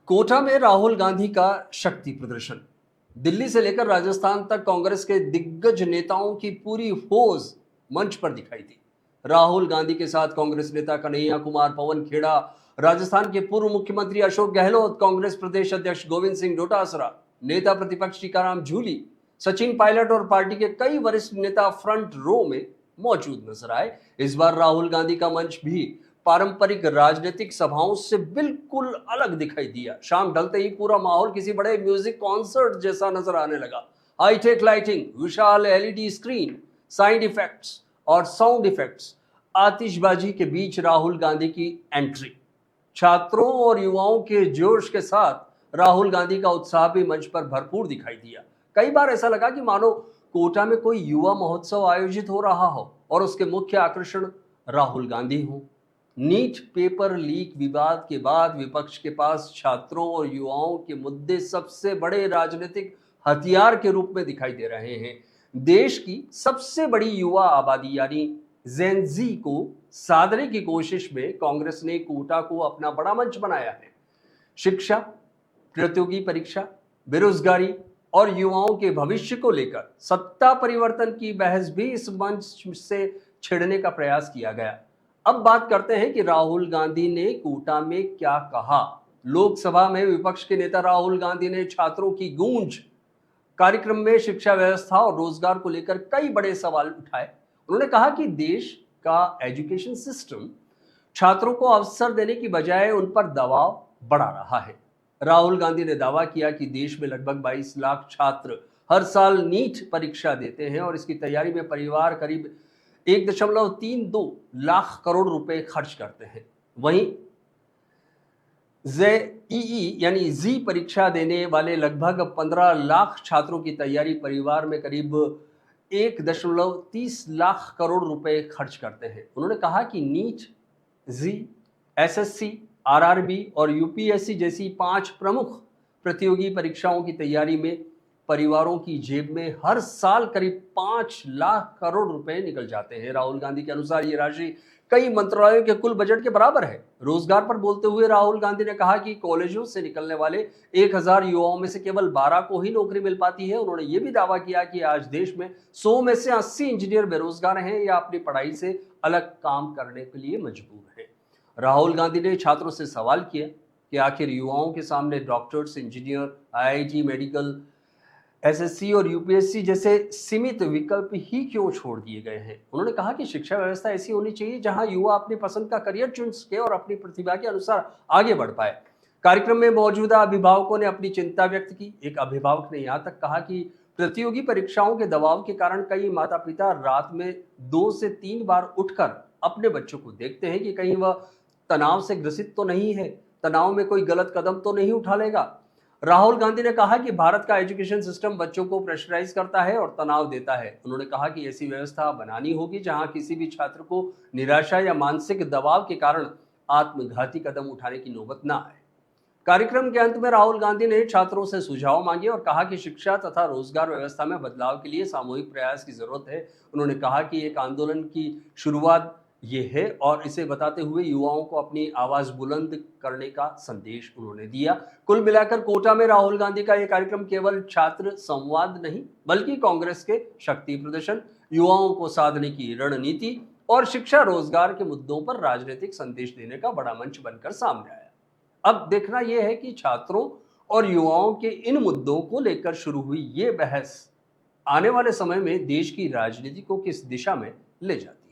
कोटा में राहुल गांधी का शक्ति प्रदर्शन। दिल्ली से लेकर राजस्थान तक कांग्रेस के दिग्गज नेताओं की पूरी फौज मंच पर दिखाई दी। राहुल गांधी के साथ कांग्रेस नेता कन्हैया कुमार, पवन खेड़ा, राजस्थान के पूर्व मुख्यमंत्री अशोक गहलोत, कांग्रेस प्रदेश अध्यक्ष गोविंद सिंह डोटासरा, नेता प्रतिपक्ष टीकाराम जूली, सचिन पायलट और पार्टी के कई वरिष्ठ नेता फ्रंट रो में मौजूद नजर आए। इस बार राहुल गांधी का मंच भी पारंपरिक राजनीतिक सभाओं से बिल्कुल अलग दिखाई दिया। शाम ढलते ही पूरा माहौल किसी बड़े म्यूजिक कॉन्सर्ट जैसा नजर आने लगा। हाईटेक लाइटिंग, विशाल एलईडी स्क्रीन, साउंड इफेक्ट्स और साउंड इफेक्ट्स, आतिशबाजी के बीच राहुल गांधी की एंट्री। छात्रों और युवाओं के जोश के साथ राहुल गांधी का उत्साह भी मंच पर भरपूर दिखाई दिया। कई बार ऐसा लगा कि मानो कोटा में कोई युवा महोत्सव आयोजित हो रहा हो और उसके मुख्य आकर्षण राहुल गांधी हो। नीट पेपर लीक विवाद के बाद विपक्ष के पास छात्रों और युवाओं के मुद्दे सबसे बड़े राजनीतिक हथियार के रूप में दिखाई दे रहे हैं। देश की सबसे बड़ी युवा आबादी यानी जेन जी को साधने की कोशिश में कांग्रेस ने कोटा को अपना बड़ा मंच बनाया है। शिक्षा, प्रतियोगी परीक्षा, बेरोजगारी और युवाओं के भविष्य को लेकर सत्ता परिवर्तन की बहस भी इस मंच से छिड़ने का प्रयास किया गया। अब बात करते हैं कि राहुल गांधी ने कोटा में क्या कहा। लोकसभा में विपक्ष के नेता राहुल गांधी ने छात्रों की गूंज कार्यक्रम में शिक्षा व्यवस्था और रोजगार को लेकर कई बड़े सवाल उठाए। उन्होंने कहा कि देश का एजुकेशन सिस्टम छात्रों को अवसर देने की बजाय उन पर दबाव बढ़ा रहा है। राहुल गांधी ने दावा किया कि देश में लगभग 22 लाख छात्र हर साल नीट परीक्षा देते हैं और इसकी तैयारी में परिवार करीब 1.32 लाख करोड़ रुपए खर्च करते हैं। वहीं जेईई यानी जी परीक्षा देने वाले लगभग 15 लाख छात्रों की तैयारी परिवार में करीब 1.30 लाख करोड़ रुपए खर्च करते हैं। उन्होंने कहा कि नीट, जी, एसएससी, आरआरबी और यूपीएससी जैसी 5 प्रमुख प्रतियोगी परीक्षाओं की तैयारी में परिवारों की जेब में हर साल करीब 5 लाख करोड़ रुपए निकल जाते हैं। राहुल गांधी के अनुसार ये राशि कई मंत्रालयों के कुल बजट के बराबर है। रोजगार पर बोलते हुए राहुल गांधी ने कहा कि कॉलेजों से निकलने वाले 1000 युवाओं में से केवल 12 को ही नौकरी मिल पाती है। उन्होंने ये भी दावा किया कि आज देश में 100 में से 80 इंजीनियर बेरोजगार हैं या अपनी पढ़ाई से अलग काम करने के लिए मजबूर हैं। राहुल गांधी ने छात्रों से सवाल किया कि आखिर युवाओं के सामने doctors, engineer, IIT, medical, SSC और यूपीएससी जैसे सीमित विकल्प ही क्यों छोड़ दिए गए हैं। उन्होंने कहा कि शिक्षा व्यवस्था ऐसी होनी चाहिए जहां युवा अपनी पसंद का करियर चुन सके और अपनी प्रतिभा के अनुसार आगे बढ़ पाए। कार्यक्रम में मौजूदा अभिभावकों ने अपनी चिंता व्यक्त की। एक अभिभावक ने यहाँ तक कहा कि प्रतियोगी परीक्षाओं के दबाव के कारण कई माता पिता रात में 2 से 3 बार उठकर अपने बच्चों को देखते हैं कि कहीं वह तनाव से ग्रसित तो नहीं है, तनाव में कोई गलत कदम तो नहीं उठा लेगा। राहुल गांधी ने कहा कि भारत का एजुकेशन सिस्टम बच्चों को प्रेशराइज करता है और तनाव देता है। उन्होंने कहा कि ऐसी व्यवस्था बनानी होगी जहां किसी भी छात्र को निराशा या मानसिक दबाव के कारण आत्मघाती कदम उठाने की नौबत ना आए। कार्यक्रम के अंत में राहुल गांधी ने छात्रों से सुझाव मांगे और कहा कि शिक्षा तथा रोजगार व्यवस्था में बदलाव के लिए सामूहिक प्रयास की जरूरत है। उन्होंने कहा कि एक आंदोलन की शुरुआत ये है और इसे बताते हुए युवाओं को अपनी आवाज बुलंद करने का संदेश उन्होंने दिया। कुल मिलाकर कोटा में राहुल गांधी का यह कार्यक्रम केवल छात्र संवाद नहीं बल्कि कांग्रेस के शक्ति प्रदर्शन, युवाओं को साधने की रणनीति और शिक्षा रोजगार के मुद्दों पर राजनीतिक संदेश देने का बड़ा मंच बनकर सामने आया। अब देखना यह है कि छात्रों और युवाओं के इन मुद्दों को लेकर शुरू हुई ये बहस आने वाले समय में देश की राजनीति को किस दिशा में ले जाती है।